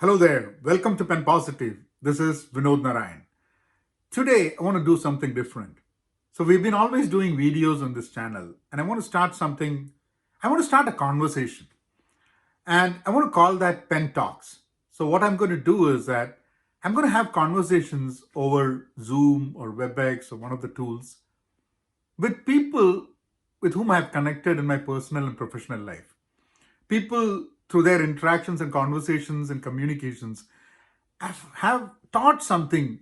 Hello there. Welcome to Pen Positive. This is Vinod Narayan. Today, I want to do something different. So, we've been always doing videos on this channel, and I want to start something. I want to start a conversation, and I want to call that Pen Talks. So, what I'm going to do is that I'm going to have conversations over Zoom or WebEx or one of the tools with people with whom I've connected in my personal and professional life. People, through their interactions and conversations and communications, have taught something.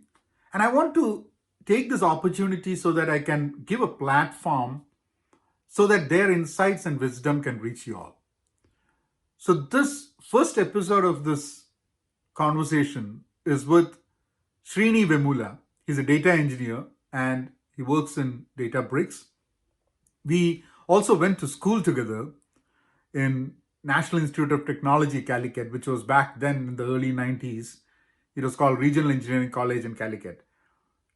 And I want to take this opportunity so that I can give a platform so that their insights and wisdom can reach you all. So, this first episode of this conversation is with Srini Vemula. He's a data engineer and he works in Databricks. We also went to school together in National Institute of Technology, Calicut, which was back then in the early 90s. It was called Regional Engineering College in Calicut.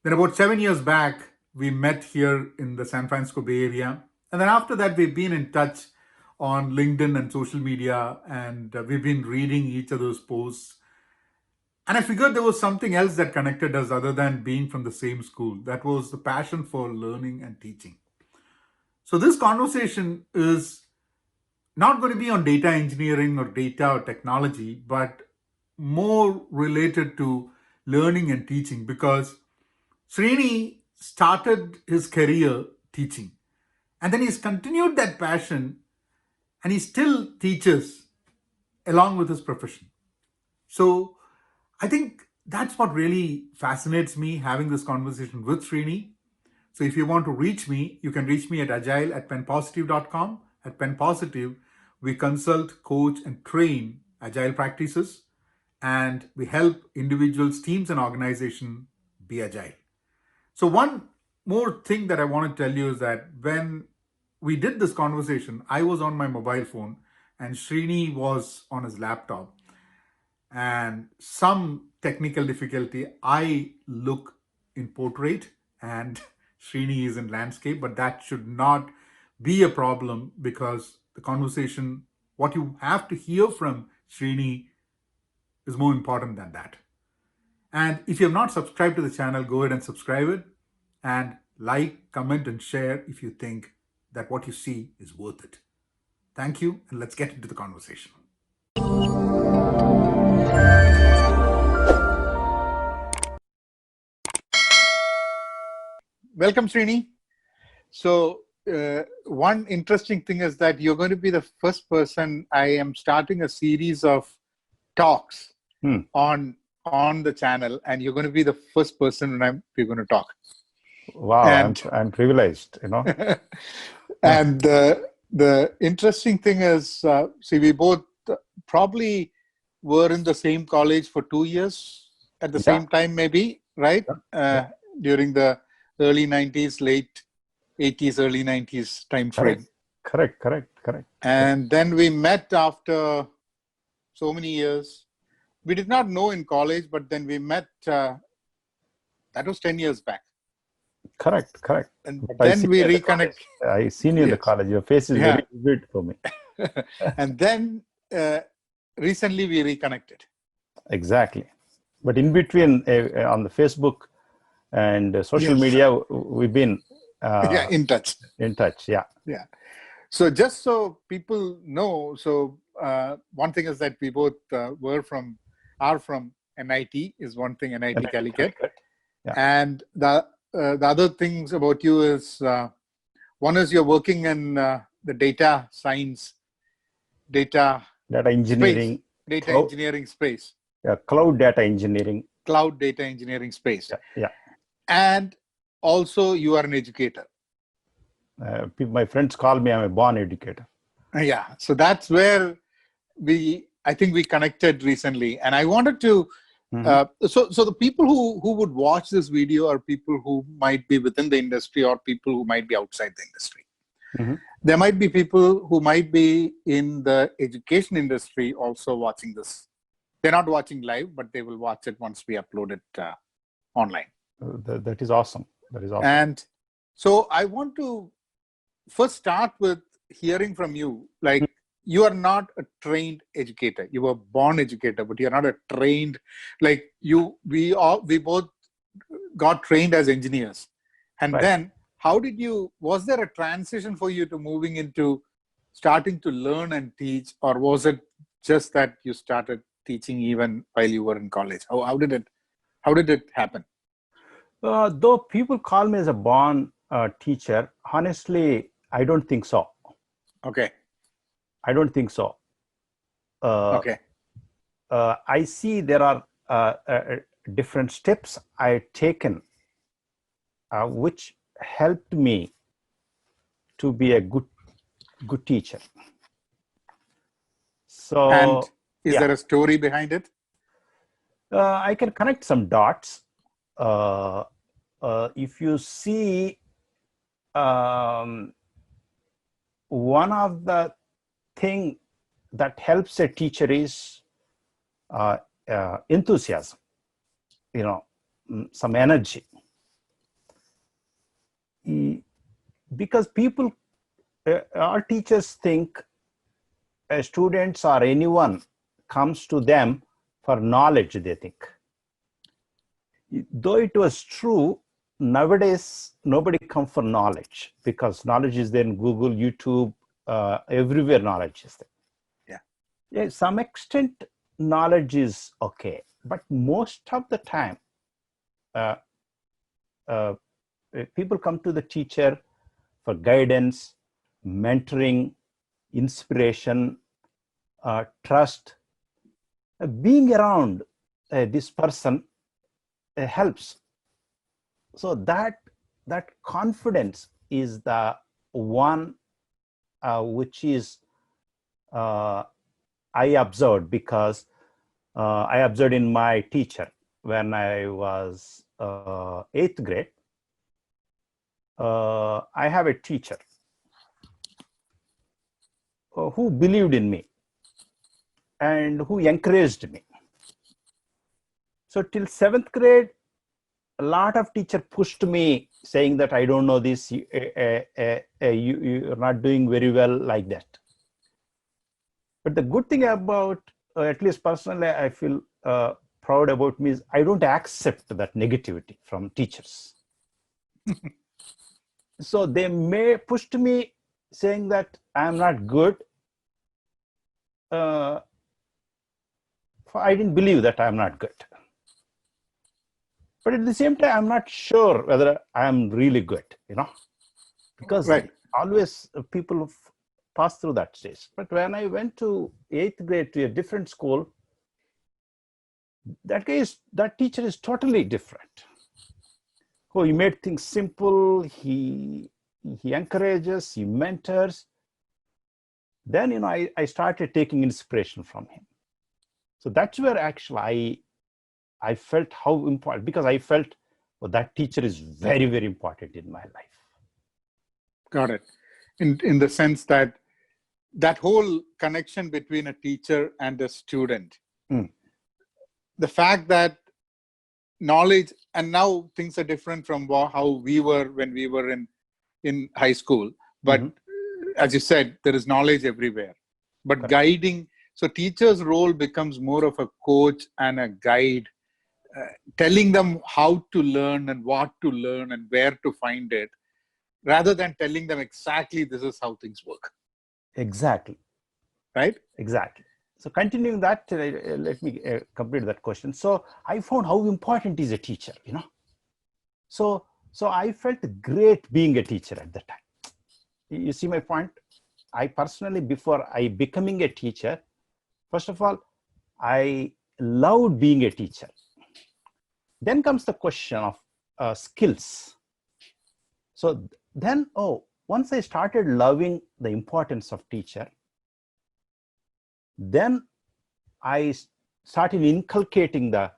Then about 7 years back, we met here in the San Francisco Bay Area. And then after that, we've been in touch on LinkedIn and social media, and we've been reading each other's posts. And I figured there was something else that connected us other than being from the same school. That was the passion for learning and teaching. So this conversation is not going to be on data engineering or data or technology, but more related to learning and teaching, because Srini started his career teaching and then he's continued that passion and he still teaches along with his profession. So I think that's what really fascinates me, having this conversation with Srini. So if you want to reach me, you can reach me at agile@penpositive.com. At PenPositive, we consult, coach, and train agile practices, and we help individuals, teams, and organizations be agile. So one more thing that I want to tell you is that when we did this conversation, I was on my mobile phone and Srini was on his laptop. And some technical difficulty, I look in portrait and Srini is in landscape, but that should not be a problem because the conversation, what you have to hear from Srini is more important than that. And if you have not subscribed to the channel, go ahead and subscribe it and like, comment, and share if you think that what you see is worth it. Thank you, and let's get into the conversation. Welcome, Srini. So, one interesting thing is that you're going to be the first person. I am starting a series of talks on the channel, and you're going to be the first person we're going to talk. Wow, and I'm privileged, you know. And the interesting thing is, see, we both probably were in the same college for 2 years at the same time, maybe, right? During the early 90s, late 80s, early 90s time frame. Correct. And then we met after so many years. We did not know in college, but then we met, that was 10 years back. Correct. And then we reconnect. I seen you in the college. Your face is very good for me. And then recently we reconnected. Exactly. But in between, on the Facebook and social media, we've been in touch. Yeah. So just so people know, so one thing is that we both are from NIT is one thing, NIT Calicut. And the other things about you is, one is you're working in the data science, data engineering, engineering space. Yeah, cloud data engineering Space. Yeah. And also you are an educator. My friends call me, I'm a born educator. Yeah, so that's where I think we connected recently. And I wanted to, so the people who would watch this video are people who might be within the industry or people who might be outside the industry. There might be people who might be in the education industry also watching this. They're not watching live, but they will watch it once we upload it online. That is awesome. And so I want to first start with hearing from you, like you are not a trained educator. You were born educator, but you're not a trained, like you, we both got trained as engineers. And Right. then was there a transition for you to moving into starting to learn and teach, or was it just that you started teaching even while you were in college? How did it happen? Though people call me as a born teacher, honestly, I don't think so. Okay. I don't think so. Okay. I see there are different steps I've taken, which helped me to be a good teacher. And So is yeah, there a story behind it? I can connect some dots. If you see, one of the thing that helps a teacher is enthusiasm, some energy. Because people, our teachers think students or anyone comes to them for knowledge, they think. Though it was true, nowadays nobody comes for knowledge, because knowledge is there in Google, YouTube, everywhere knowledge is there. Yeah, some extent knowledge is okay, but most of the time uh, uh, people come to the teacher for guidance, mentoring, inspiration, trust. Being around this person helps. So that confidence is the one which is I observed, because I observed in my teacher when I was 8th grade. I have a teacher who believed in me and who encouraged me. So till 7th grade, a lot of teachers pushed me, saying that I don't know this, you're not doing very well, like that. But the good thing about, at least personally, I feel proud about me, is I don't accept that negativity from teachers. So they may pushed me, saying that I'm not good. I didn't believe that I'm not good. But at the same time, I'm not sure whether I'm really good, because Right. always people pass through that stage. But when I went to 8th grade to a different school, that teacher is totally different. Oh, he made things simple. He encourages, he mentors. Then I started taking inspiration from him. So that's where actually I felt how important, because I felt, well, that teacher is very, very important in my life. Got it. In the sense that whole connection between a teacher and a student, the fact that knowledge, and now things are different from how we were when we were in high school, but as you said, there is knowledge everywhere, but Correct. Guiding, so teacher's role becomes more of a coach and a guide, telling them how to learn and what to learn and where to find it, rather than telling them exactly this is how things work. Exactly. Right? Exactly. So continuing that, let me complete that question. So I found how important is a teacher, So I felt great being a teacher at that time. You see my point? I personally, before I becoming a teacher, first of all, I loved being a teacher. Then comes the question of skills. So then, once I started loving the importance of teacher, then I started inculcating the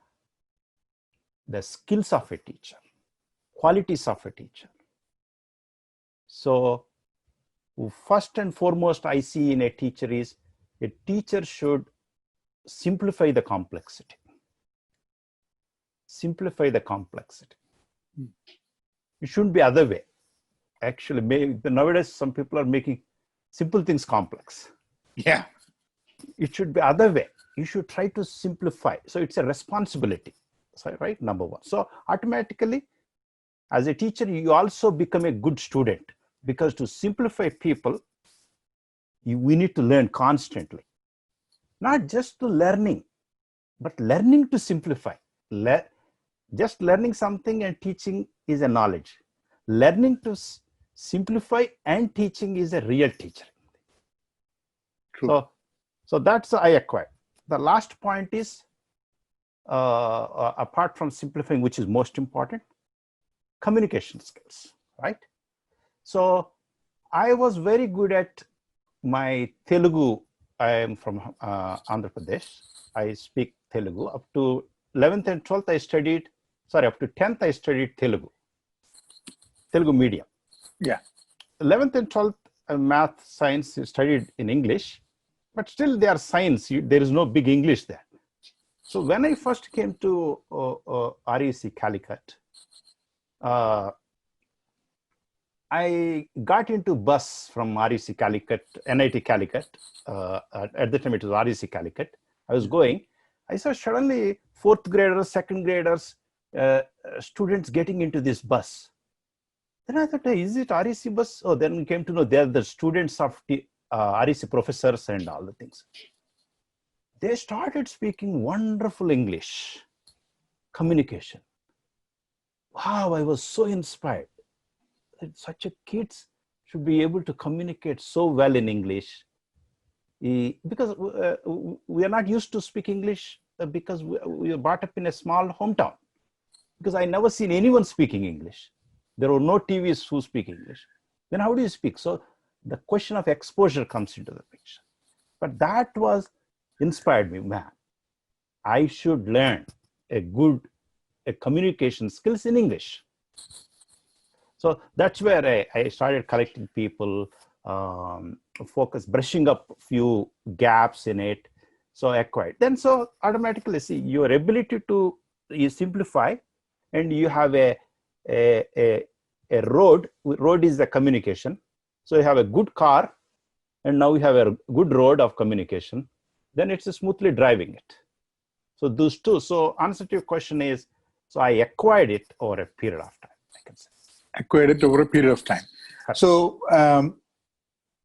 skills of a teacher, qualities of a teacher. So first and foremost, I see in a teacher is a teacher should simplify the complexity. Simplify the complexity. It shouldn't be other way. Actually, nowadays some people are making simple things complex. Yeah. It should be other way. You should try to simplify. So it's a responsibility, so, right? Number one. So automatically, as a teacher, you also become a good student, because to simplify people, we need to learn constantly, not just to learning, but learning to simplify. Just learning something and teaching is a knowledge. Learning to simplify and teaching is a real teacher. True. So that's I acquired. The last point is, apart from simplifying, which is most important, communication skills, right? So I was very good at my Telugu. I am from Andhra Pradesh. I speak Telugu. Up to 11th and 12th, I studied, sorry, up to 10th, I studied Telugu medium. Yeah. 11th and 12th, math, science studied in English, but still they are science. There is no big English there. So when I first came to REC Calicut, I got into bus from REC Calicut, NIT Calicut. At the time it was REC Calicut. I was going. I saw suddenly fourth graders, second graders, students getting into this bus. Then I thought, hey, is it REC bus? Oh, then we came to know they're the students of REC professors and all the things. They started speaking wonderful English, communication. Wow, I was so inspired. Such a kids should be able to communicate so well in English, because we are not used to speak English, because we were brought up in a small hometown. Because I never seen anyone speaking English. There were no TVs who speak English. Then how do you speak? So the question of exposure comes into the picture. But that was inspired me, man. I should learn a communication skills in English. So that's where I started collecting people, brushing up a few gaps in it. So I acquired. Then so automatically, see, your ability to simplify, and you have a road. Road is the communication. So you have a good car, and now you have a good road of communication. Then it's smoothly driving it. So those two. So answer to your question is, so I acquired it over a period of time, I can say. Acquired it over a period of time. So,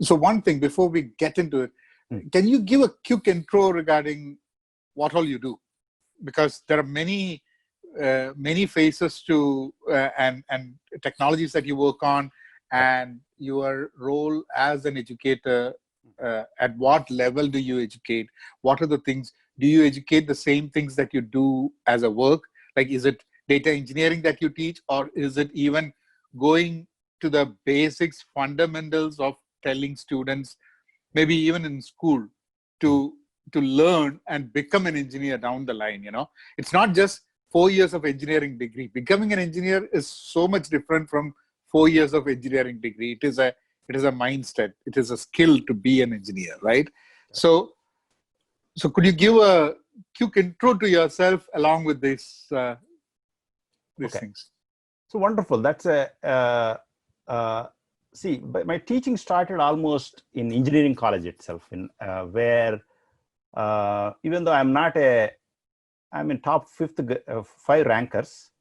so one thing before we get into it, can you give a quick intro regarding what all you do? Because there are many phases to and technologies that you work on, and your role as an educator. At what level do you educate? What are the things? Do you educate the same things that you do as a work? Like, is it data engineering that you teach, or is it even going to the basics, fundamentals of telling students, maybe even in school, to learn and become an engineer down the line? You know, it's not just 4 years of engineering degree. Becoming an engineer is so much different from 4 years of engineering degree. It is a mindset. It is a skill to be an engineer, right? So could you give a quick intro to yourself along with these things? So wonderful. That's see, my teaching started almost in engineering college itself, in where even though I'm in top 5 rankers,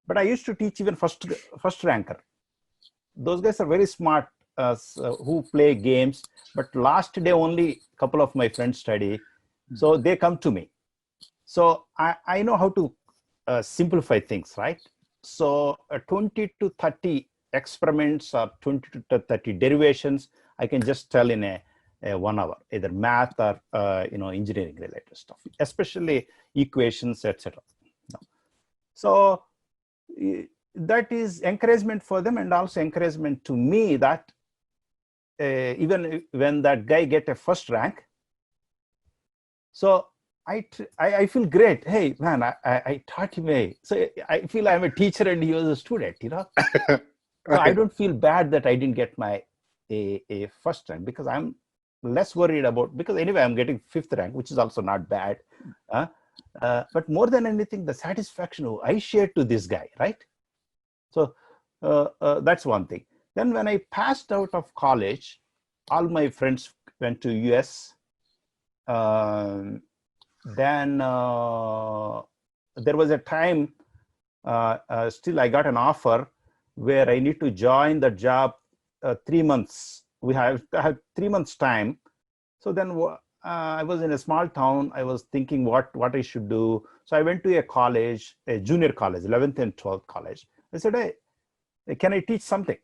but I used to teach even first ranker. Those guys are very smart, who play games, but last day only a couple of my friends study. So they come to me. So I know how to simplify things, right? So 20 to 30 experiments or 20 to 30 derivations, I can just tell in a 1 hour, either math or engineering related stuff, especially equations, etc. So that is encouragement for them, and also encouragement to me that even when that guy get a first rank, so I feel great. Hey, man, I taught him so I feel I'm a teacher and he was a student, Right. So I don't feel bad that I didn't get my a first rank, because I'm less worried about, because anyway, I'm getting 5th rank, which is also not bad. But more than anything, the satisfaction I shared to this guy, right? So that's one thing. Then when I passed out of college, all my friends went to US, Then there was a time, still I got an offer where I need to join the job 3 months. I have 3 months time. So then I was in a small town. I was thinking what I should do. So I went to a college, a junior college, 11th and 12th college. I said, hey, can I teach something?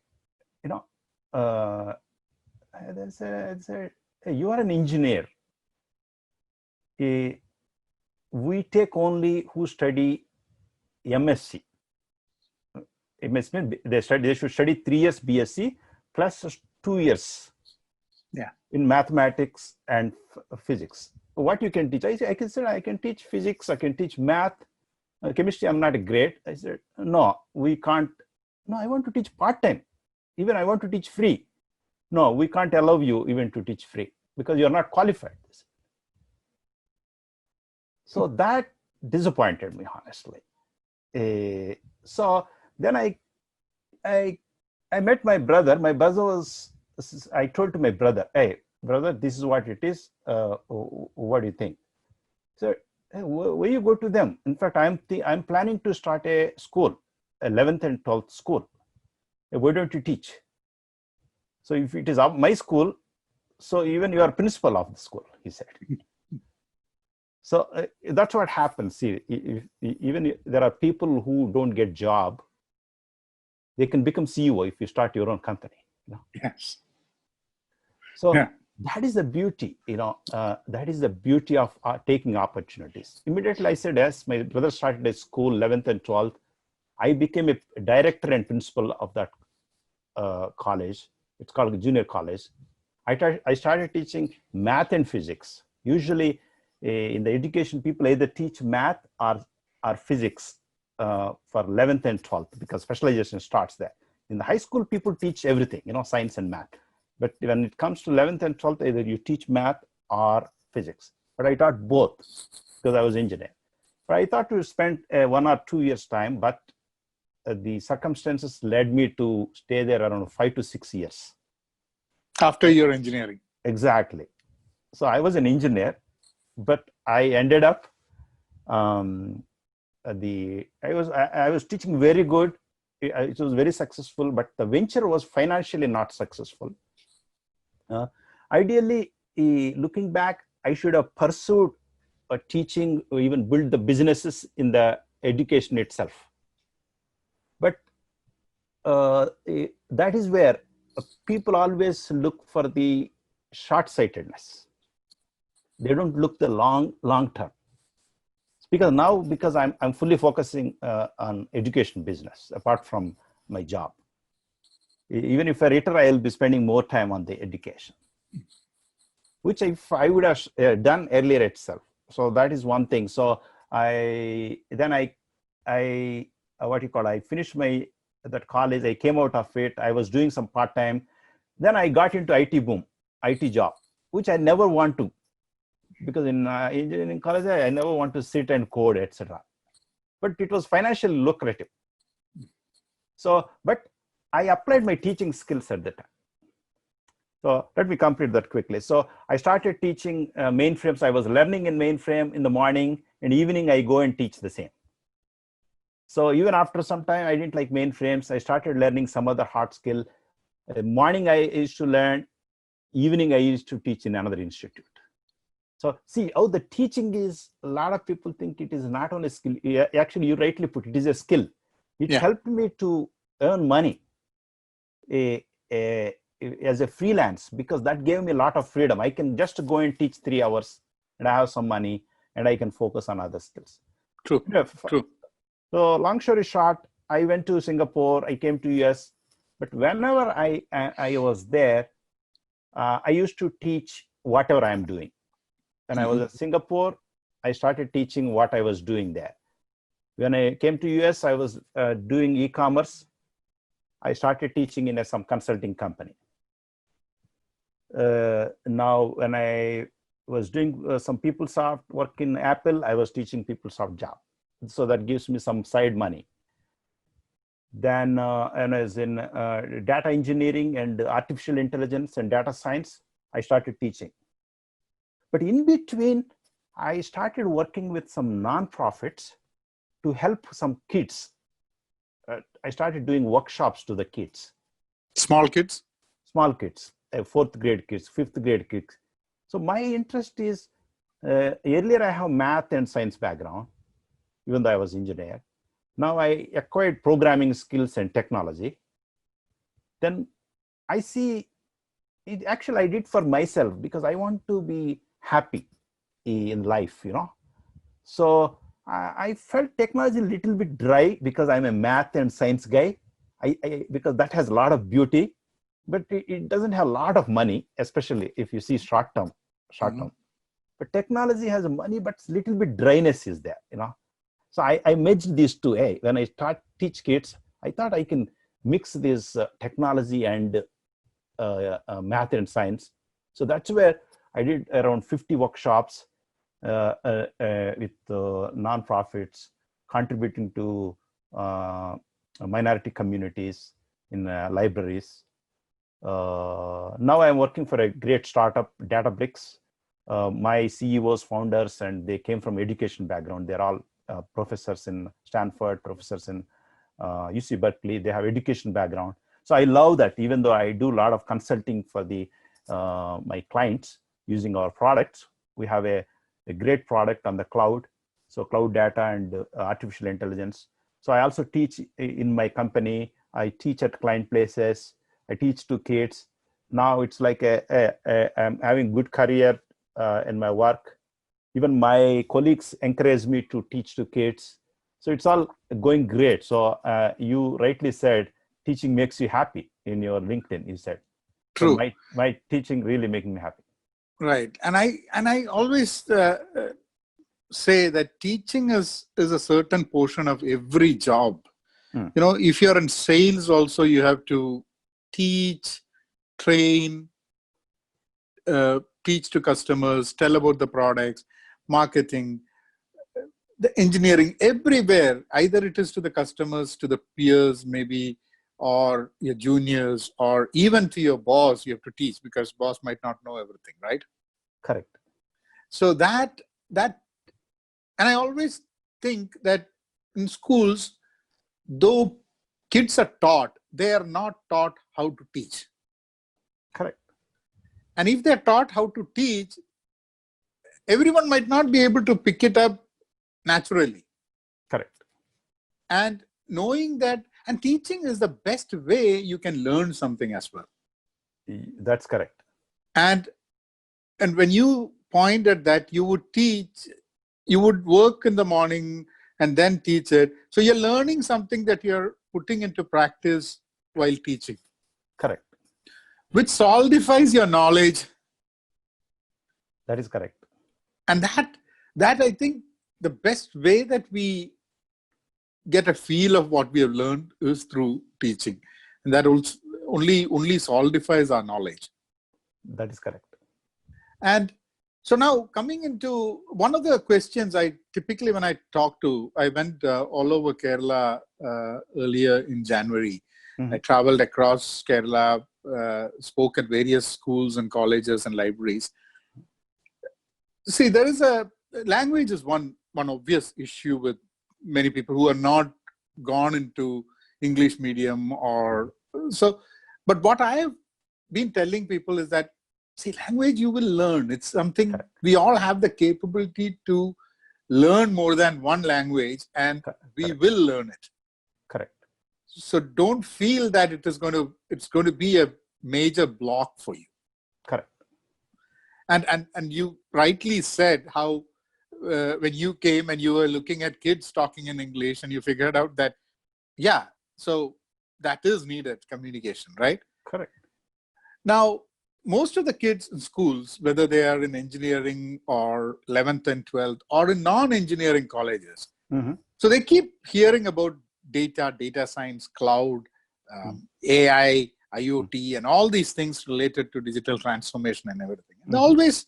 You know, they said, hey, you are an engineer. We take only who study MSc. MSc, they should study 3 years BSc plus 2 years in mathematics and physics. What you can teach? I said, I can teach physics, I can teach math, chemistry, I'm not great. I said, no, we can't. No, I want to teach part-time. Even I want to teach free. No, we can't allow you even to teach free because you're not qualified. So that disappointed me, honestly. So then I met my brother. My brother was, I told to my brother, hey, brother, this is what it is. What do you think? So, hey, where you go to them? In fact, I'm planning to start a school, 11th and 12th school. Why don't you teach? So if it is my school, so even you are principal of the school, he said. So that's what happens. See, even there are people who don't get job, they can become CEO if you start your own company. You know? Yes. So that is the beauty, that is the beauty of taking opportunities. Immediately I said, yes, my brother started a school, 11th and 12th. I became a director and principal of that college. It's called a junior college. I started teaching math and physics. Usually in the education, people either teach math or physics for 11th and 12th because specialization starts there. In the high school, people teach everything, science and math. But when it comes to 11th and 12th, either you teach math or physics. But I taught both because I was engineer. But I thought to spend 1 or 2 years time, but the circumstances led me to stay there around 5 to 6 years. After your engineering. Exactly. So I was an engineer, but I ended up, I was teaching very good. It was very successful, but the venture was financially not successful. Ideally, looking back, I should have pursued teaching or even build the businesses in the education itself. But that is where people always look for the short-sightedness. They don't look the long term. Because I'm fully focusing on education business apart from my job. Even if I retire, I'll be spending more time on the education, which if I would have done earlier itself. So that is one thing. So I finished that college. I came out of it. I was doing some part-time. Then I got into IT job, which I never want to, because in engineering college, I never want to sit and code, etc. But it was financially lucrative. So, but I applied my teaching skills at the time. So let me complete that quickly. So I started teaching mainframes. I was learning in mainframe in the morning, and evening I go and teach the same. So even after some time, I didn't like mainframes. I started learning some other hard skill. Morning I used to learn, evening I used to teach in another institute. So see how the teaching is, a lot of people think it is not only a skill. Actually, you rightly put it is a skill. It helped me to earn money as a freelance, because that gave me a lot of freedom. I can just go and teach 3 hours and I have some money and I can focus on other skills. True. So long story short, I went to Singapore, I came to US, but whenever I was there, I used to teach whatever I'm doing. When I was at Singapore, I started teaching what I was doing there. When I came to US, I was doing e-commerce. I started teaching in some consulting company. Now, when I was doing some PeopleSoft work in Apple, I was teaching PeopleSoft job. So that gives me some side money. Then, and as in data engineering and artificial intelligence and data science, I started teaching. But in between, I started working with some nonprofits to help some kids. I started doing workshops to the kids. Small kids? Small kids, fourth grade kids, fifth grade kids. So my interest is, earlier I have math and science background, even though I was engineer. Now I acquired programming skills and technology. Then I see it, actually I did for myself because I want to be happy in life, So I felt technology a little bit dry because I'm a math and science guy. Because that has a lot of beauty, but it doesn't have a lot of money, especially if you see short term. But technology has money, but little bit dryness is there, So I merged these two. Hey, when I teach kids, I thought I can mix this technology and math and science. So that's where I did around 50 workshops with nonprofits, contributing to minority communities in libraries. Now I'm working for a great startup, Databricks. My CEOs, founders, and they came from education background. They're all professors in Stanford, professors in UC Berkeley. They have education background. So I love that, even though I do a lot of consulting for my clients using our products. We have a great product on the cloud. So cloud data and artificial intelligence. So I also teach in my company. I teach at client places. I teach to kids. Now it's like I'm having good career in my work. Even my colleagues encourage me to teach to kids. So it's all going great. So you rightly said, teaching makes you happy in your LinkedIn, you said. True. So my teaching really making me happy. Right. And I always say that teaching is a certain portion of every job. If you're in sales also, you have to teach, train, teach to customers, tell about the products, marketing, the engineering, everywhere. Either it is to the customers, to the peers maybe, or your juniors, or even to your boss, you have to teach because boss might not know everything, right? Correct. So that, and I always think that in schools, though kids are taught, they are not taught how to teach. Correct. And if they're taught how to teach, everyone might not be able to pick it up naturally. Correct. And knowing that, and teaching is the best way you can learn something as well. That's correct. And when you point at that, you would teach, you would work in the morning and then teach it. So you're learning something that you're putting into practice while teaching. Correct. Which solidifies your knowledge. That is correct. And that I think the best way that we get a feel of what we have learned is through teaching. And that also only solidifies our knowledge. That is correct. And so now coming into one of the questions I typically, when I talk to, I went all over Kerala earlier in January. I traveled across Kerala, spoke at various schools and colleges and libraries. See, there is language is one obvious issue with many people who are not gone into English medium or so. But what I have been telling people is that, see, language you will learn. It's something we all have the capability to learn more than one language, and we will learn it. Correct. So don't feel that it's going to be a major block for you. Correct. And you rightly said how when you came and you were looking at kids talking in English and you figured out that, yeah, so that is needed communication, right? Correct. Now, most of the kids in schools, whether they are in engineering or 11th and 12th or in non-engineering colleges, so they keep hearing about data science, cloud, AI, IoT, and all these things related to digital transformation and everything. And always,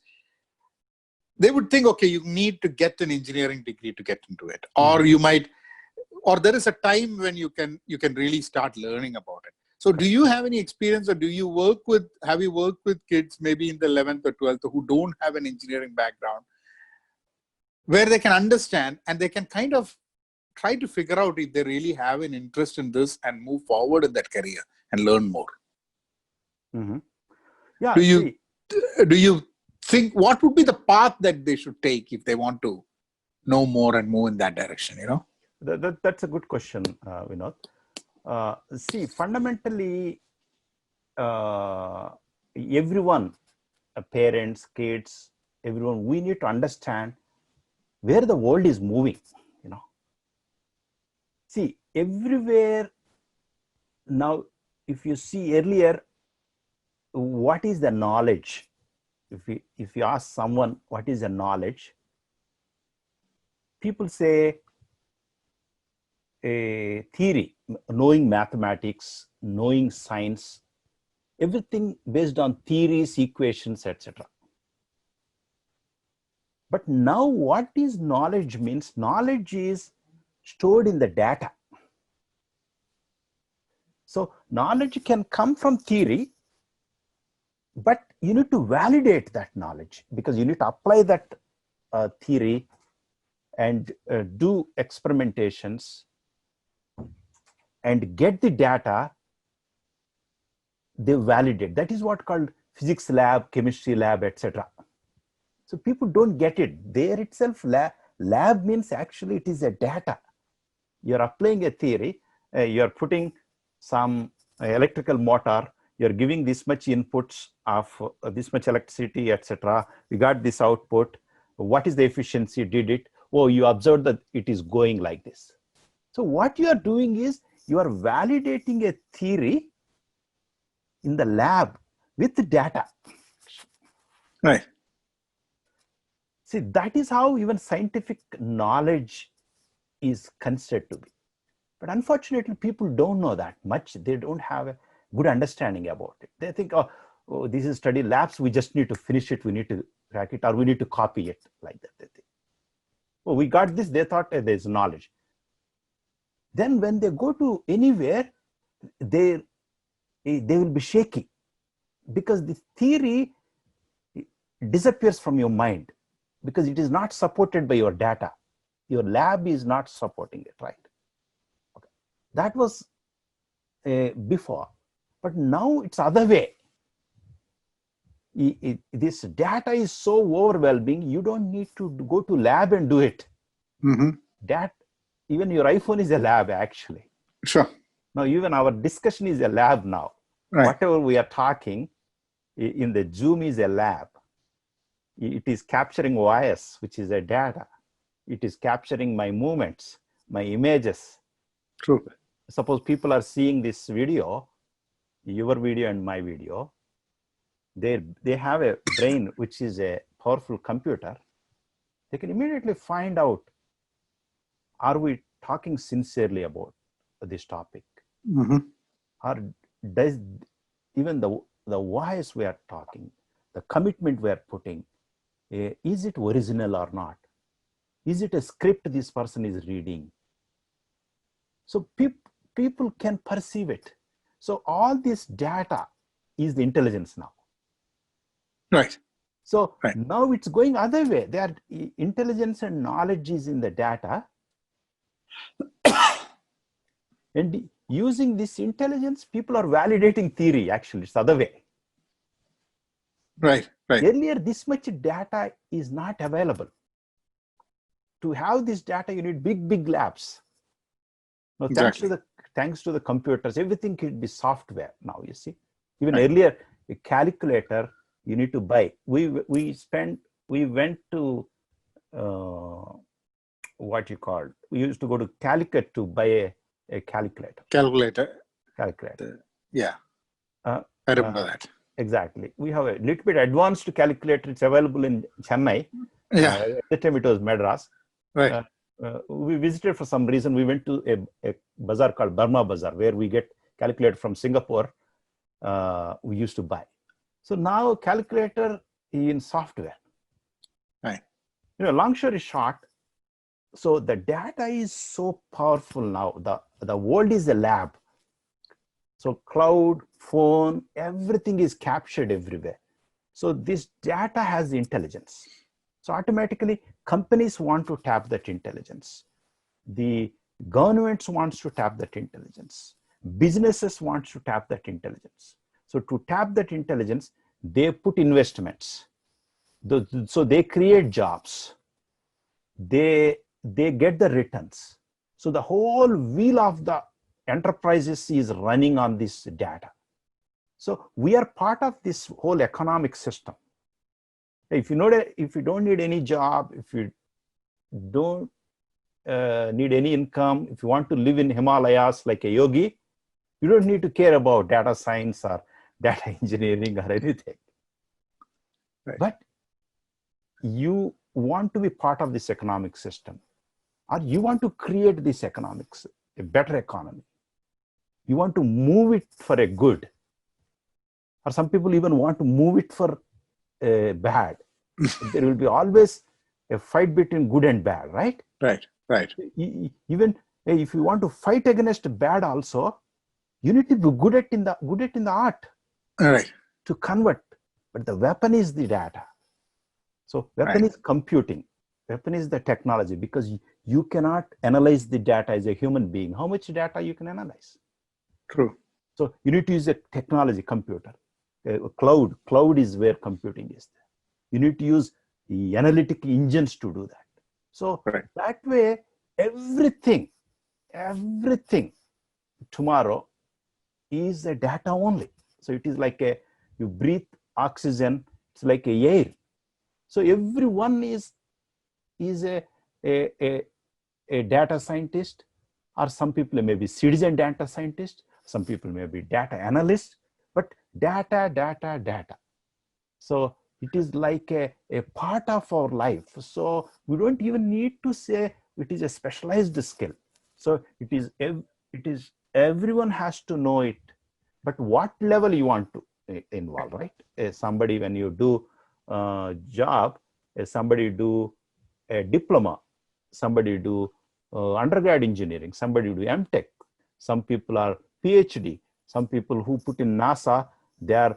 they would think, okay, you need to get an engineering degree to get into it. Or you might, or there is a time when you can really start learning about it. So do you have any experience, or have you worked with kids maybe in the 11th or 12th who don't have an engineering background, where they can understand and they can kind of try to figure out if they really have an interest in this and move forward in that career and learn more? Mm-hmm. Yeah, Do you think what would be the path that they should take if they want to know more and move in that direction, that's a good question, Vinod. See, fundamentally, everyone, parents, kids, everyone, we need to understand where the world is moving, See, everywhere now, if you see earlier, what is the knowledge? If you ask someone, what is the knowledge? People say a theory, knowing mathematics, knowing science, everything based on theories, equations, etc. But now what is knowledge means? Knowledge is stored in the data. So knowledge can come from theory, but you need to validate that knowledge, because you need to apply that theory and do experimentations and get the data. They validate. That is what called physics lab, chemistry lab, etc. So people don't get it. There itself, lab means actually it is a data. You're applying a theory, you're putting some electrical motor, you're giving this much inputs of this much electricity, etc. We got this output. What is the efficiency? Did it? Oh, you observed that it is going like this. So what you are doing is you are validating a theory in the lab with data. Right. See, that is how even scientific knowledge is considered to be. But unfortunately, people don't know that much. They don't have a good understanding about it. They think, oh, this is study labs. We just need to finish it. We need to crack it, or we need to copy it, like that. They think, oh, we got this. They thought there's knowledge. Then when they go to anywhere, they will be shaky, because the theory disappears from your mind, because it is not supported by your data. Your lab is not supporting it, right? Okay. That was before, but now it's other way. This data is so overwhelming, you don't need to go to lab and do it. Mm-hmm. That even your iPhone is a lab, actually. Sure. Now even our discussion is a lab now. Right. Whatever we are talking in the Zoom is a lab. It is capturing voice, which is a data. It is capturing my movements, my images. True. Suppose people are seeing this video, your video and my video. They have a brain which is a powerful computer. They can immediately find out, are we talking sincerely about this topic? Mm-hmm. Or does even the voice we are talking, the commitment we are putting, is it original or not? Is it a script this person is reading? So people can perceive it. So all this data is the intelligence now. Right. So right. Now it's going other way. Their intelligence and knowledge is in the data. And using this intelligence, people are validating theory, actually. It's the other way. Right. Earlier, this much data is not available. To have this data, you need big labs. Now, exactly. thanks to the computers, everything can be software now, you see. Even earlier, a calculator you need to buy. We went to what you call, we used to go to Calicut to buy a calculator. Calculator. Yeah. I remember that. Exactly. We have a little bit advanced calculator. It's available in Chennai. Yeah. At the time it was Madras. Right. We visited for some reason. We went to a bazaar called Burma Bazaar, where we get calculator from Singapore. We used to buy. So now calculator in software. Right. Long story short, so the data is so powerful now. The world is a lab. So cloud, phone, everything is captured everywhere. So this data has intelligence. So automatically companies want to tap that intelligence. The governments wants to tap that intelligence. Businesses wants to tap that intelligence. So to tap that intelligence, they put investments. So they create jobs. They get the returns. So the whole wheel of the enterprises is running on this data. So we are part of this whole economic system. If you don't need any job, if you don't need any income, if you want to live in Himalayas like a yogi, you don't need to care about data science or data engineering or anything. Right. But you want to be part of this economic system, or you want to create this economics, a better economy. You want to move it for a good, or some people even want to move it for bad. There will be always a fight between good and bad, right? Right. Even if you want to fight against bad also, you need to be good at in the art. Right. To convert. But the weapon is the data. So weapon is computing. Weapon is the technology, because you cannot analyze the data as a human being. How much data you can analyze? True. So you need to use a technology, computer. Cloud is where computing is there. You need to use the analytic engines to do that. So that way, everything tomorrow is a data only. So it is like you breathe oxygen, it's like a air. So everyone is a data scientist, or some people may be citizen data scientist, some people may be data analyst, but data. So it is like a part of our life. So we don't even need to say it is a specialized skill. So it is everyone has to know it, but what level you want to involve, right? Somebody, when you do job, somebody do a diploma, somebody do undergrad engineering, somebody do MTech, some people are PhD, some people who put in NASA, they are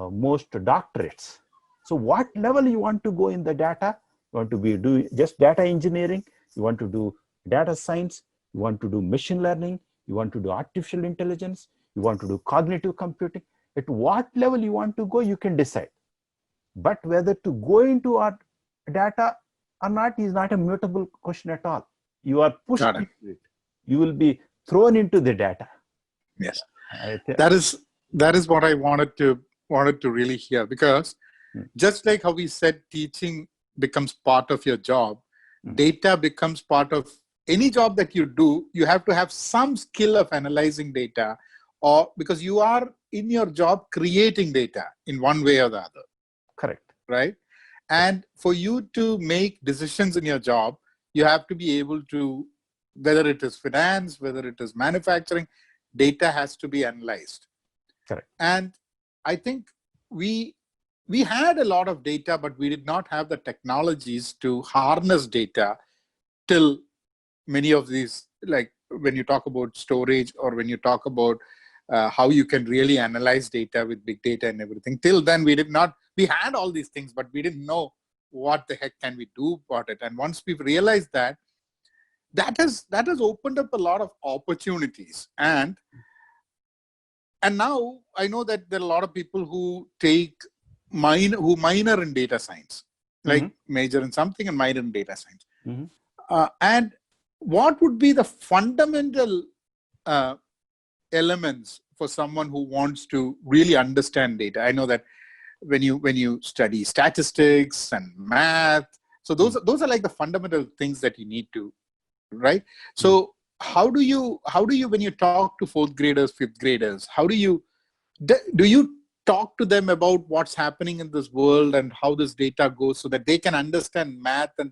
most doctorates. So what level you want to go in the data? You want to be doing just data engineering, you want to do data science, you want to do machine learning, you want to do artificial intelligence, you want to do cognitive computing. At what level you want to go, you can decide. But whether to go into our data or not is not a mutable question at all. You are pushed into it. You will be thrown into the data. Yes, that is what I wanted to really hear, because just like how we said, teaching becomes part of your job, data becomes part of any job that you do. You have to have some skill of analyzing data, or because you are in your job creating data in one way or the other. Correct. Right? And for you to make decisions in your job, you have to be able to, whether it is finance, whether it is manufacturing, data has to be analyzed. Correct. And I think we had a lot of data, but we did not have the technologies to harness data till many of these, like when you talk about storage, or when you talk about how you can really analyze data with big data and everything. Till then, we had all these things, but we didn't know what the heck can we do about it. And once we've realized that has opened up a lot of opportunities. And now I know that there are a lot of people who minor in data science, like major in something and minor in data science. And what would be the fundamental elements for someone who wants to really understand data? I know that when you study statistics and math, so those are like the fundamental things that you need to, right? So how do you when you talk to fourth graders, fifth graders, how do you talk to them about what's happening in this world and how this data goes, so that they can understand math? And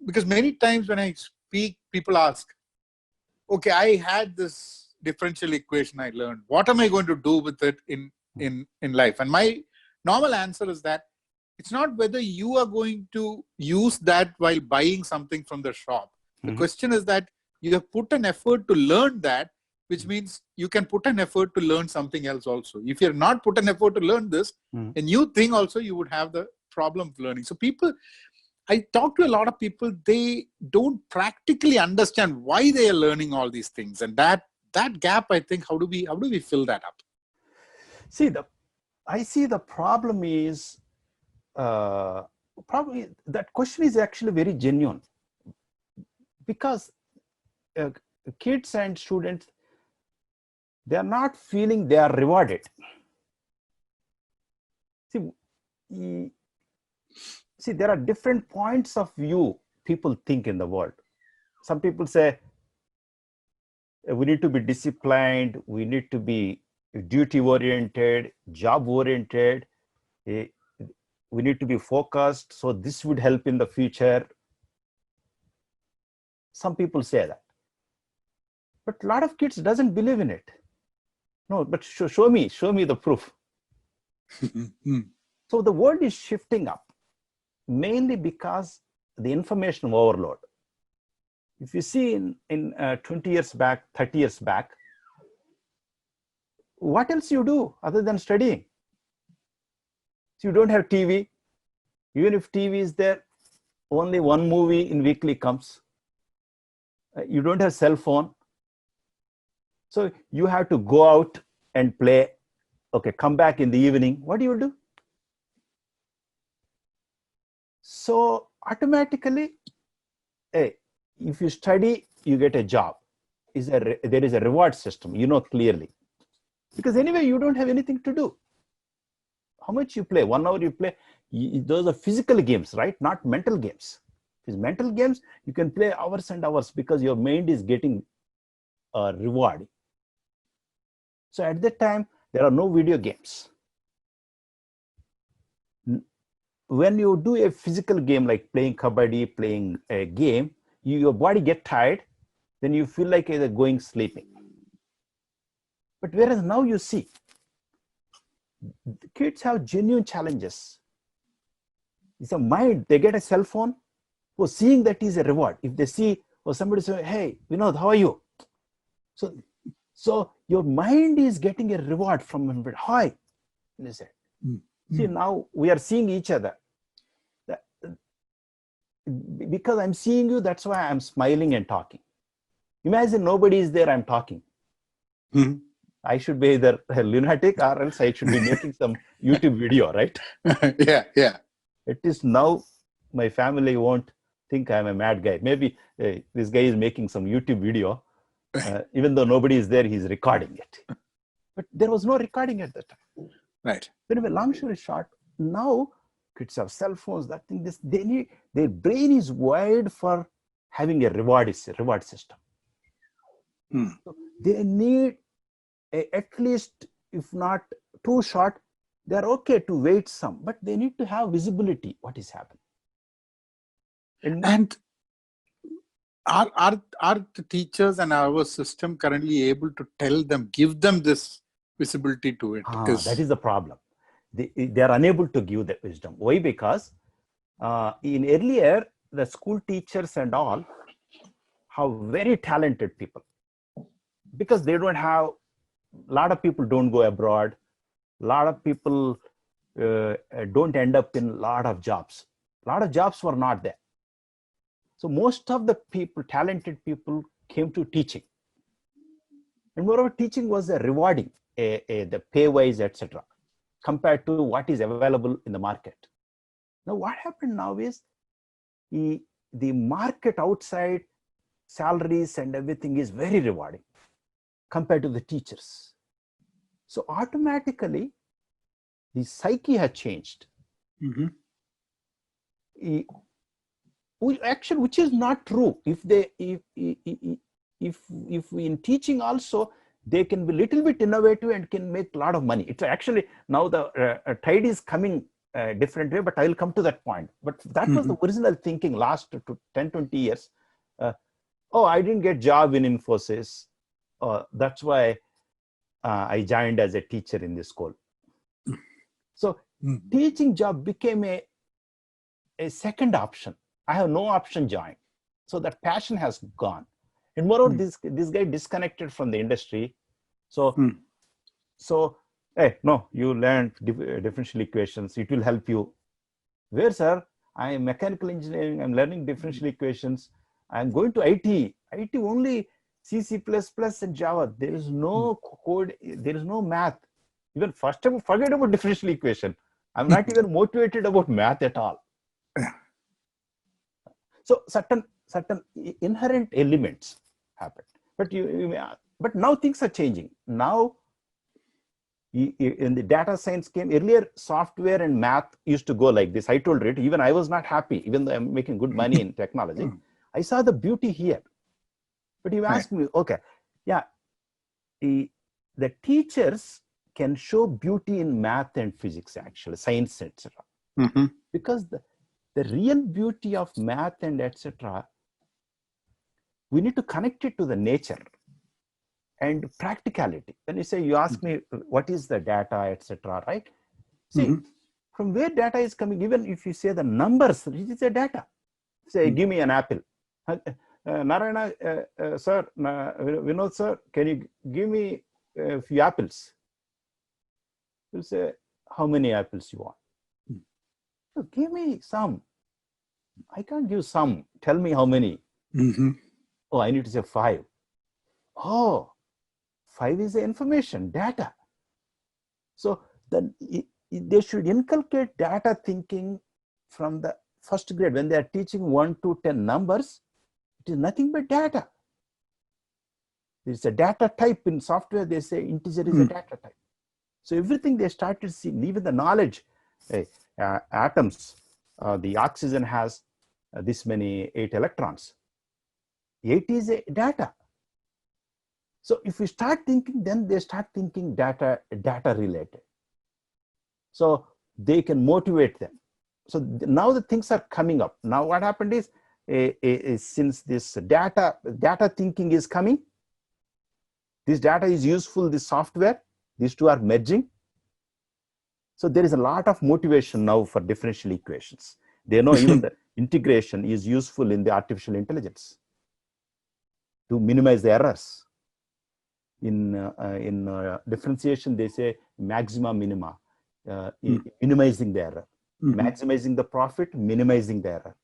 because many times when I speak, people ask, okay, I had this differential equation I learned, what am I going to do with it in life? And my normal answer is that it's not whether you are going to use that while buying something from the shop. The question is that you have put an effort to learn that. which means you can put an effort to learn something else also. If you're not put an effort to learn this, a new thing also, you would have the problem of learning. So people, I talk to a lot of people, they don't practically understand why they are learning all these things. And that gap, I think, how do we fill that up? I see the problem is, probably that question is actually very genuine, because kids and students, they are not feeling they are rewarded. See, there are different points of view people think in the world. Some people say we need to be disciplined, we need to be duty oriented, job oriented, we need to be focused, so this would help in the future. Some people say that, but a lot of kids doesn't believe in it. No, but show me the proof. So the world is shifting up, mainly because the information overload. If you see in 20 years back, 30 years back, what else you do other than studying? So you don't have TV. Even if TV is there, only one movie in weekly comes. You don't have cell phone. So you have to go out and play. Okay, come back in the evening. What do you do? So automatically, if you study, you get a job. There is a reward system, you know clearly. Because anyway, you don't have anything to do. How much you play? 1 hour you play. Those are physical games, right? Not mental games. If it's mental games, you can play hours and hours because your mind is getting a reward. So at that time, there are no video games. When you do a physical game like playing kabaddi, playing a game, your body get tired, then you feel like either going sleeping. But whereas now you see, the kids have genuine challenges. It's a mind, they get a cell phone, for seeing that is a reward. If they see, or somebody say, hey, Vinod, how are you? So your mind is getting a reward from him. Hi, they say. See, now we are seeing each other. Because I'm seeing you, that's why I'm smiling and talking. Imagine nobody is there, I'm talking. I should be either a lunatic or else I should be making some YouTube video, right? Yeah. At least now my family won't think I'm a mad guy. Maybe this guy is making some YouTube video. Even though nobody is there, he's recording it. But there was no recording at that time. Right. Anyway, long story short, now kids have cell phones, that thing, this, they need, their brain is wired for having a reward system. So they need at least, if not too short, they're okay to wait some, but they need to have visibility, what is happening. And are the teachers and our system currently able to tell them, give them this visibility to it? That is the problem. They are unable to give that wisdom. Why? Because in earlier, the school teachers and all have very talented people, because they don't have, a lot of people don't go abroad, a lot of people don't end up in a lot of jobs. A lot of jobs were not there. So most of the people, talented people, came to teaching. And moreover, teaching was a rewarding, the pay-wise, etc., compared to what is available in the market. Now, what happened now is the market outside, salaries and everything is very rewarding compared to the teachers. So automatically, the psyche has changed. Actually, which is not true. If in teaching also, they can be a little bit innovative and can make a lot of money. It's actually now the tide is coming a different way, but I will come to that point. But that was the original thinking last 10, 20 years. Oh, I didn't get job in Infosys. That's why I joined as a teacher in this school. So teaching job became a second option. I have no option join. So that passion has gone. And moreover, this guy disconnected from the industry. So, hey, no, you learned differential equations. It will help you. Where, sir? I am mechanical engineering. I'm learning differential equations. I'm going to IT. IT only C, C++, and Java. There is no code. There is no math. Even first of all, forget about differential equation. I'm not even motivated about math at all. So certain inherent elements happen. But now things are changing. Now, in the data science came earlier, software and math used to go like this. I told it, even I was not happy, even though I'm making good money in technology. I saw the beauty here. But you asked me, okay, yeah, the teachers can show beauty in math and physics, actually, science, etc. Because the real beauty of math and etc., we need to connect it to the nature and practicality. When you say, you ask me, what is the data, etc., right? See, from where data is coming, even if you say the numbers, it is a data. Say, give me an apple. Narayana, sir, Vinod, sir, can you give me a few apples? You'll say, how many apples you want? So give me some. I can't give some. Tell me how many. Oh, I need to say 5. Oh, 5 is the information, data. So they should inculcate data thinking from the first grade. When they are teaching 1 to 10 numbers, it is nothing but data. It's a data type. In software, they say integer is a data type. So everything they started seeing, even the knowledge, atoms, the oxygen has this many 8 electrons. 8 is a data. So if we start thinking, then they start thinking data related. So they can motivate them. So now the things are coming up. Now what happened is, since this data thinking is coming, this data is useful, this software, these two are merging. So there is a lot of motivation now for differential equations. They know even the integration is useful in the artificial intelligence to minimize the errors. In differentiation, they say maxima minima, minimizing the error, maximizing the profit, minimizing the error.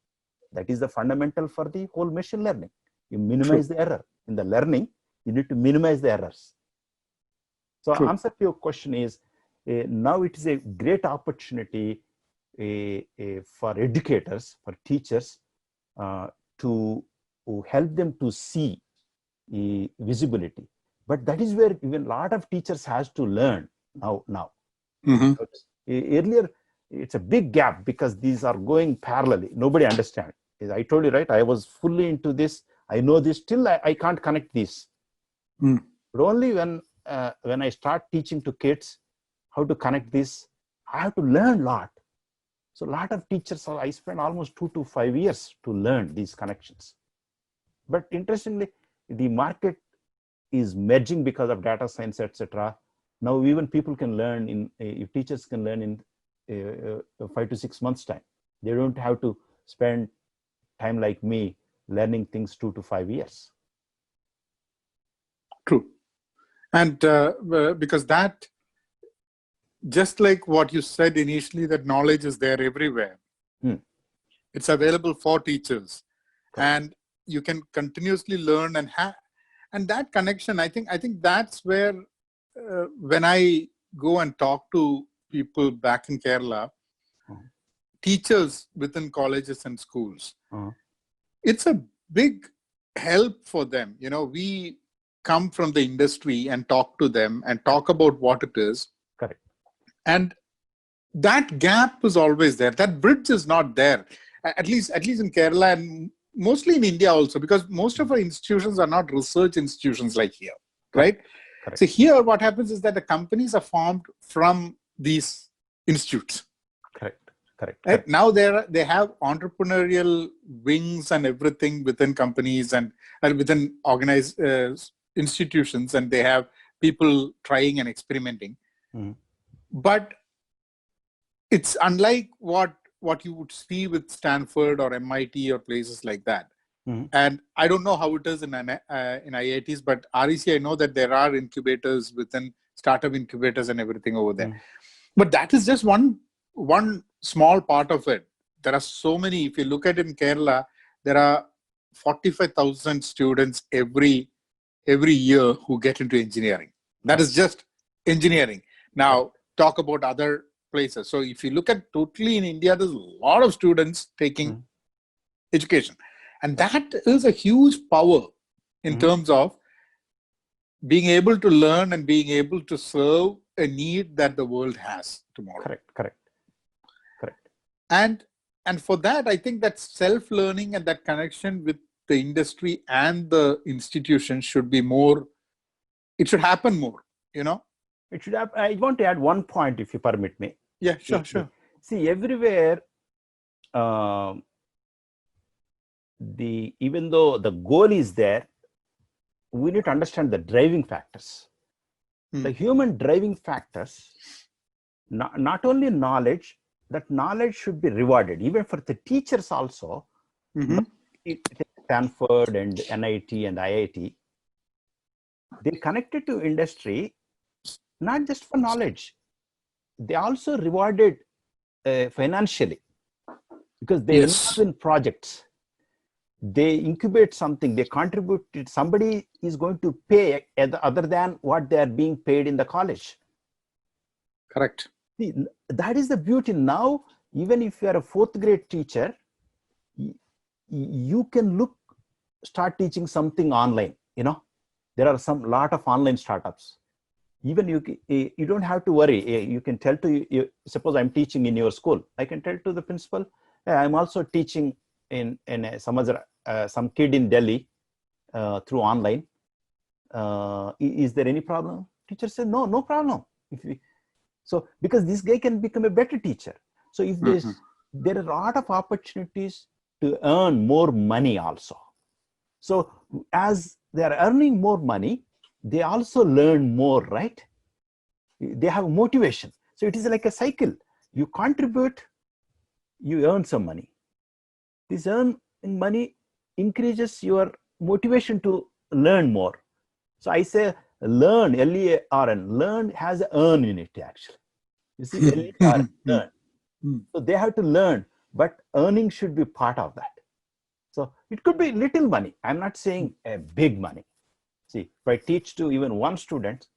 That is the fundamental for the whole machine learning. You minimize the error. In the learning, you need to minimize the errors. So answer to your question is, now it is a great opportunity for educators, for teachers, to help them to see visibility. But that is where even a lot of teachers has to learn now. Earlier, it's a big gap because these are going parallelly. Nobody understands. I told you, right? I was fully into this. I know this. Still, I can't connect this. But only when I start teaching to kids how to connect this, I have to learn a lot. So a lot of teachers, I spent almost 2 to 5 years to learn these connections. But interestingly, the market is merging because of data science, etc. Now even people can learn if teachers can learn in 5 to 6 months time. They don't have to spend time like me learning things 2 to 5 years. True. And because that, just like what you said initially, that knowledge is there everywhere. It's available for teachers. And you can continuously learn and that connection, I think that's where when I go and talk to people back in Kerala, teachers within colleges and schools, it's a big help for them. You know, we come from the industry and talk to them and talk about what it is. Correct. And that gap is always there. That bridge is not there, at least in Kerala and mostly in India also, because most of our institutions are not research institutions like here, right? Correct. So here what happens is that the companies are formed from these institutes. Correct. Now they have entrepreneurial wings and everything within companies and within organized institutions, and they have people trying and experimenting. But it's unlike what you would see with Stanford or MIT or places like that. And I don't know how it is in IITs, but REC, I know that there are incubators within startup incubators and everything over there. But that is just one small part of it. There are so many. If you look at it in Kerala, there are 45,000 students every year who get into engineering. That is just engineering. Now, talk about other places. So if you look at totally in India, there's a lot of students taking education. And that is a huge power in terms of being able to learn and being able to serve a need that the world has tomorrow. Correct. And for that, I think that self-learning and that connection with the industry and the institution should be more, it should happen more, It should have, I want to add one point, if you permit me. Yeah, sure. See, everywhere, even though the goal is there, we need to understand the driving factors. The human driving factors, not only knowledge, that knowledge should be rewarded, even for the teachers also. Stanford and NIT and IIT, they connected to industry, not just for knowledge. They also rewarded financially, because they invest in projects. They incubate something, they contribute to somebody is going to pay other than what they are being paid in the college. Correct. See, that is the beauty. Now, even if you are a 4th grade teacher, you can start teaching something online. There are lot of online startups. Even you don't have to worry. You can tell to suppose I'm teaching in your school, I can tell to the principal, hey, I'm also teaching in some kid in Delhi through online. Is there any problem? Teacher said, no problem. So because this guy can become a better teacher. So if there are a lot of opportunities to earn more money also. So as they are earning more money, they also learn more, right? They have motivation. So it is like a cycle. You contribute, you earn some money. This earning money increases your motivation to learn more. So I say learn, L-E-A-R-N, learn has an earn in it actually. You see, L-E-A-R-N, learn. So they have to learn, but earning should be part of that. So it could be little money. I'm not saying a big money. See, if I teach to even one student,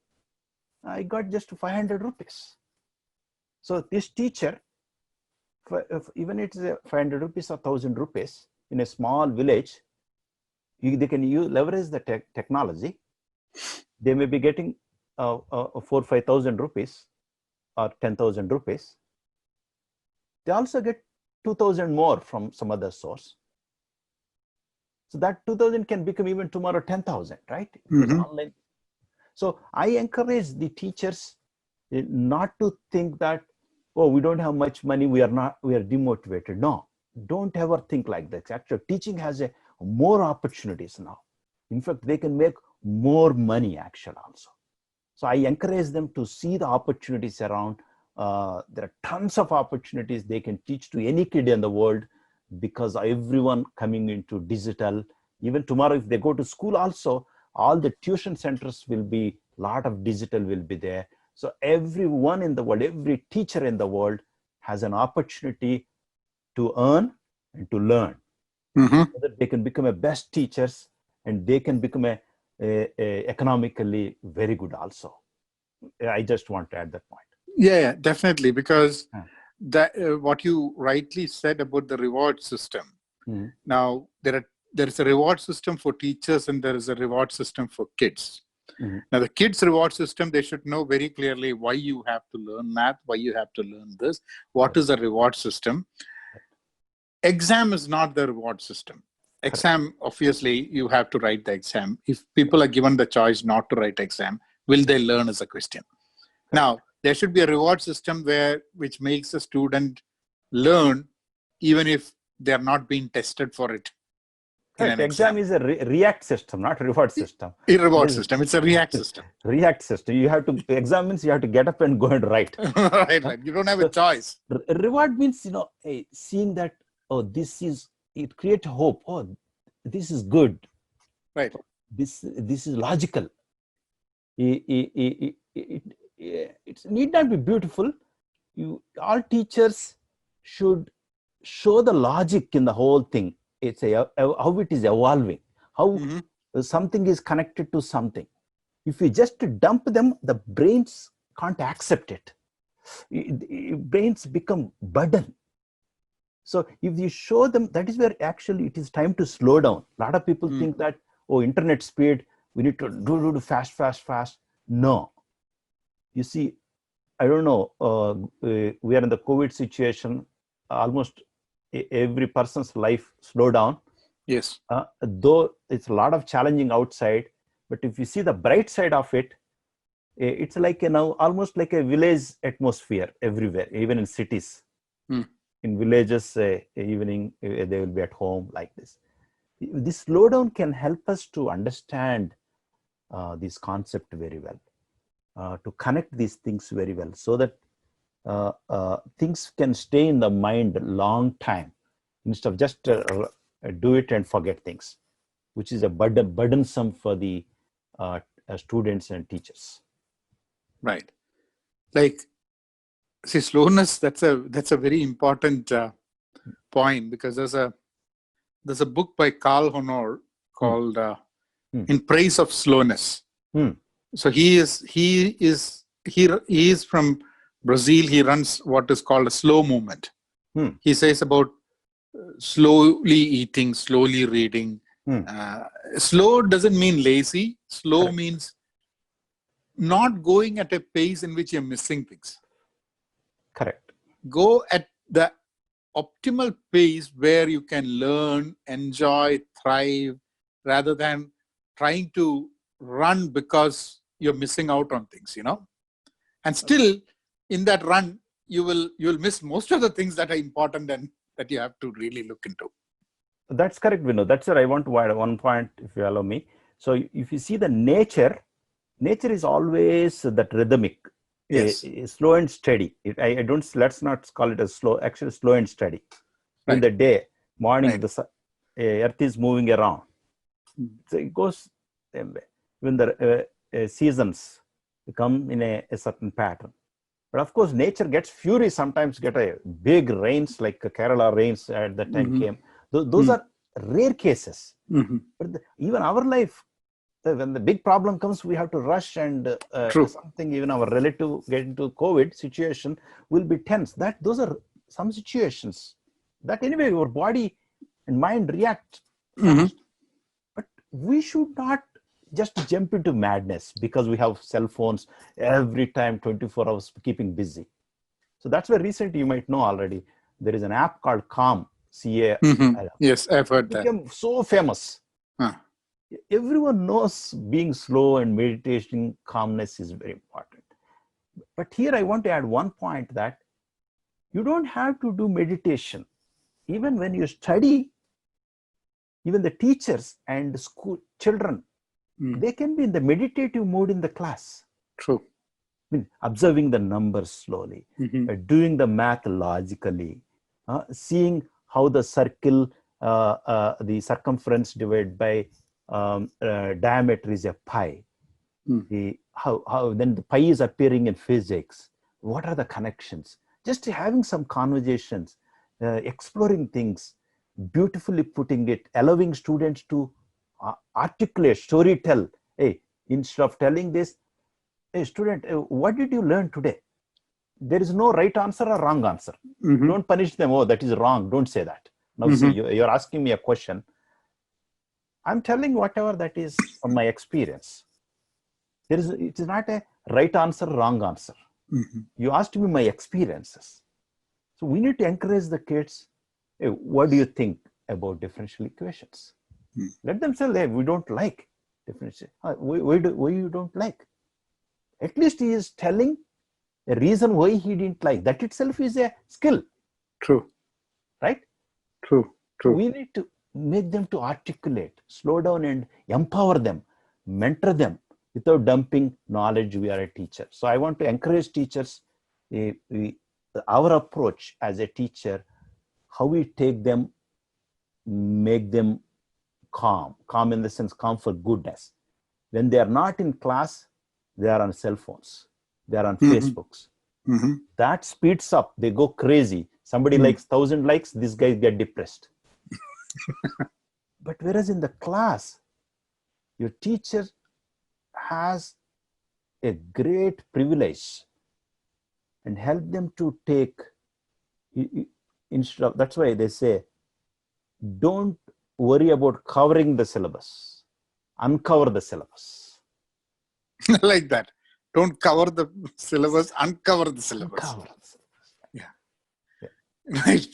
I got just 500 rupees. So this teacher, even it's 500 rupees or 1,000 rupees in a small village, they can leverage the technology. They may be getting 4,000-5,000 rupees or 10,000 rupees. They also get 2,000 more from some other source. So that 2,000 can become even tomorrow 10,000, right? Online. So I encourage the teachers not to think that, oh, we don't have much money, we are demotivated. No, don't ever think like that. Actually, teaching has more opportunities now. In fact, they can make more money actually also. So I encourage them to see the opportunities around. There are tons of opportunities they can teach to any kid in the world, because everyone coming into digital. Even tomorrow, if they go to school also, all the tuition centers will be, lot of digital will be there. So everyone in the world, every teacher in the world has an opportunity to earn and to learn. So that they can become a best teachers, and they can become a economically very good also. I just want to add that point. Yeah, definitely, because that what you rightly said about the reward system. Now there is a reward system for teachers and there is a reward system for kids. Now the kids reward system, they should know very clearly why you have to learn math, why you have to learn this, what is the reward system. Exam is not the reward system. Exam, obviously you have to write the exam. If people are given the choice not to write exam, will they learn is a question. Now there should be a reward system which makes a student learn even if they are not being tested for it. Exam is a react system, not reward system. A reward system. It's a react system. React system. You have to, exam means you have to get up and go and write. right. You don't have a choice. Reward means, seeing that, oh, it creates hope. Oh, this is good. Right. This is logical. It need not be beautiful. All teachers should show the logic in the whole thing. It's how it is evolving, how something is connected to something. If you just dump them, the brains can't accept it. Brains become burden. So if you show them, that is where actually it is time to slow down. A lot of people think that, oh, internet speed, we need to do fast. No. You see, I don't know, we are in the COVID situation, almost every person's life slow down. Yes. Though it's a lot of challenging outside, but if you see the bright side of it, it's like almost like a village atmosphere everywhere, even in cities. In villages, evening, they will be at home like this. This slowdown can help us to understand this concept very well, to connect these things very well, so that things can stay in the mind a long time, instead of just do it and forget things, which is a burdensome for the students and teachers. Right. Like, see, slowness, that's a very important point, because there's a book by Carl Honor called In Praise of Slowness. So he is from Brazil. He runs what is called a slow movement. He says about slowly eating, slowly reading. Slow doesn't mean lazy. Slow Correct. means not going at a pace in which you're missing things. Correct. Go at the optimal pace where you can learn, enjoy, thrive, rather than trying to run because you're missing out on things, and still in that run you'll miss most of the things that are important and that you have to really look into. That's correct, Vinod. That's where I want to add one point, if you allow me. So if you see the nature is always that rhythmic. Yes. Slow and steady. Let's not call it as slow, actually slow and steady. Right. In the day, morning, Right. the earth is moving around. So it goes when the seasons come in a certain pattern. But of course, nature gets fury, sometimes get a big rains, like Kerala rains at that time came. Those are rare cases. But even our life, when the big problem comes, we have to rush, and something, even our relative get into COVID situation, will be tense. Those are some situations that anyway your body and mind react fast. But we should not just jump into madness because we have cell phones every time, 24 hours, keeping busy. So that's where recently, you might know already, there is an app called Calm, CALM. Yes, I've heard It that. became so famous. Everyone knows being slow and meditation, calmness is very important. But here I want to add one point, that you don't have to do meditation. Even when you study, even the teachers and school children, they can be in the meditative mode in the class. True. I mean, observing the numbers slowly, doing the math logically, seeing how the circle, the circumference divided by diameter is a pi. How then the pi is appearing in physics. What are the connections? Just having some conversations, exploring things, beautifully putting it, allowing students to articulate, story tell. Hey, instead of telling this, hey student, what did you learn today? There is no right answer or wrong answer. Don't punish them. Oh, that is wrong. Don't say that. Now see, you're asking me a question. I'm telling whatever that is from my experience. It is not a right answer, wrong answer. You asked me my experiences. So we need to encourage the kids. Hey, what do you think about differential equations? Let them say, hey, we don't like differential. Why you don't like? At least he is telling a reason why he didn't like. That itself is a skill. True. Right? True. We need to make them to articulate, slow down and empower them, mentor them without dumping knowledge. We are a teacher. So I want to encourage teachers, our approach as a teacher, how we take them, make them calm. Calm in the sense, calm for goodness. When they are not in class, they are on cell phones. They are on Facebooks. That speeds up. They go crazy. Somebody likes 1,000 likes, these guys get depressed. But whereas in the class, your teacher has a great privilege and help them to take, instead of, that's why they say, don't worry about covering the syllabus, uncover the syllabus. Like that. Don't cover the syllabus, uncover the syllabus. Uncover the syllabus. Yeah. Right.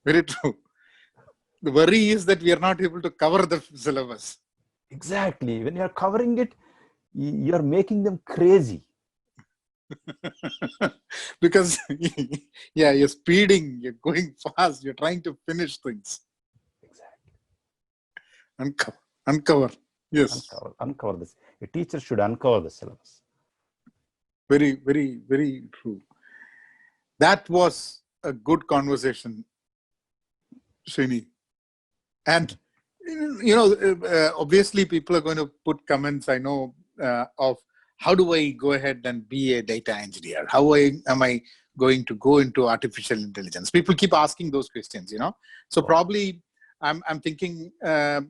Very true. The worry is that we are not able to cover the syllabus. Exactly. When you are covering it, you are making them crazy. Because, yeah, you're speeding, you're going fast, you're trying to finish things. Exactly. Uncover. Yes. Uncover this. A teacher should uncover the syllabus. Very, very, very true. That was a good conversation, Srini. And, obviously people are going to put comments, I know, of how do I go ahead and be a data engineer? How am I going to go into artificial intelligence? People keep asking those questions, So probably I'm thinking the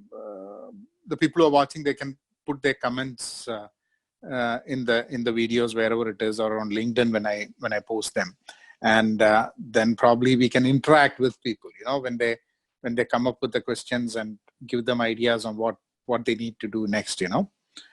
people who are watching, they can put their comments in the videos, wherever it is, or on LinkedIn when I post them. And then probably we can interact with people, when they come up with the questions, and give them ideas on what they need to do next,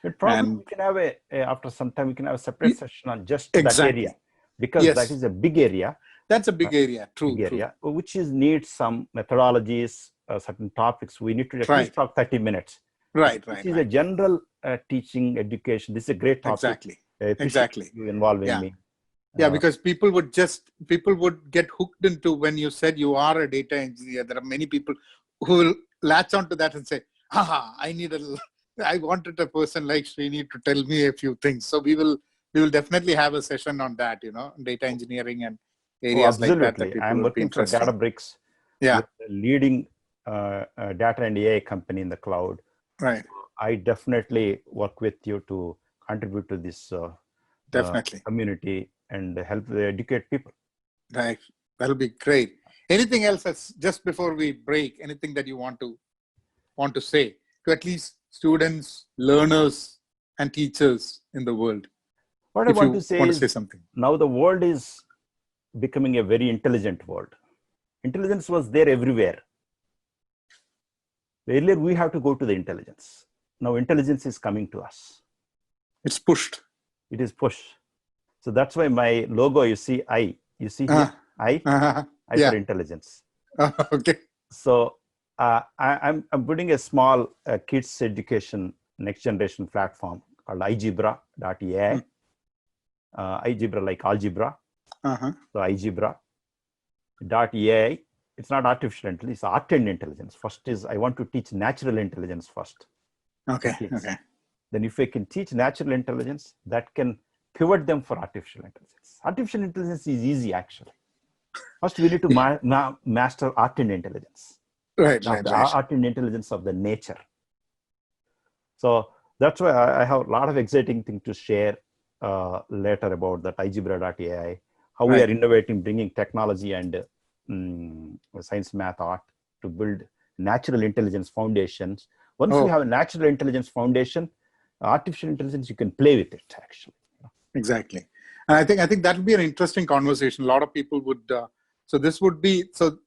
But probably we can have after some time, we can have a separate session on just that area, because that is a big area. That's a big area, true. Big area, which needs some methodologies, certain topics. We need to at least talk 30 minutes. Right. This is a general teaching education. This is a great topic. Exactly. You involving me. Yeah, because people would get hooked into, when you said you are a data engineer, there are many people who will latch onto that and say, I wanted a person like Srini to tell me a few things. So we will definitely have a session on that, data engineering and areas like that people I'm working for Databricks. Yeah. Leading data and AI company in the cloud. Right. I definitely work with you to contribute to this definitely community and help educate people. Right. That'll be great. Anything else just before we break, anything that you want to say to at least students, learners, and teachers in the world? What I want to say is, something. Now the world is becoming a very intelligent world. Intelligence was there everywhere. Earlier, we have to go to the intelligence. Now intelligence is coming to us. It's pushed. It is pushed. So that's why my logo, you see I. You see here, I for intelligence. Okay. So I'm putting a small kids education next generation platform called igebra.ai. Igebra like algebra. So igebra.ai. It's not artificial intelligence, it's art and intelligence. First is, I want to teach natural intelligence first. Okay. Then if I can teach natural intelligence, that can pivot them for artificial intelligence. Artificial intelligence is easy, actually. First, we need to master art and intelligence. Right. Art and intelligence of the nature. So that's why I have a lot of exciting things to share later about that igebra.ai, how we are innovating, bringing technology and science, math, art to build natural intelligence foundations. Once we have a natural intelligence foundation, artificial intelligence, you can play with it, actually. Exactly. And I think that would be an interesting conversation. A lot of people would, so this would be, so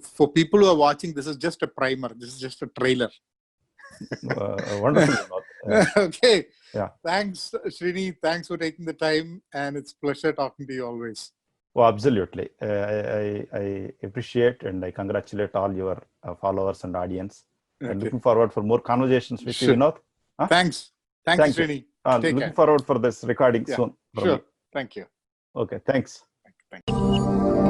for people who are watching, this is just a primer. This is just a trailer. Wonderful. Okay. Yeah. Thanks, Srini. Thanks for taking the time. And it's a pleasure talking to you always. Oh, absolutely. I appreciate and I congratulate all your followers and audience. Okay. And looking forward for more conversations with you, Vinod. Thanks. Thanks, Srini. Looking forward for this recording soon. Sure. Thank you. Okay, thanks. Thank you.